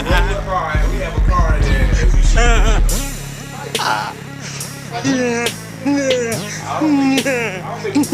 car, and we have a car in there. And we should. I don't think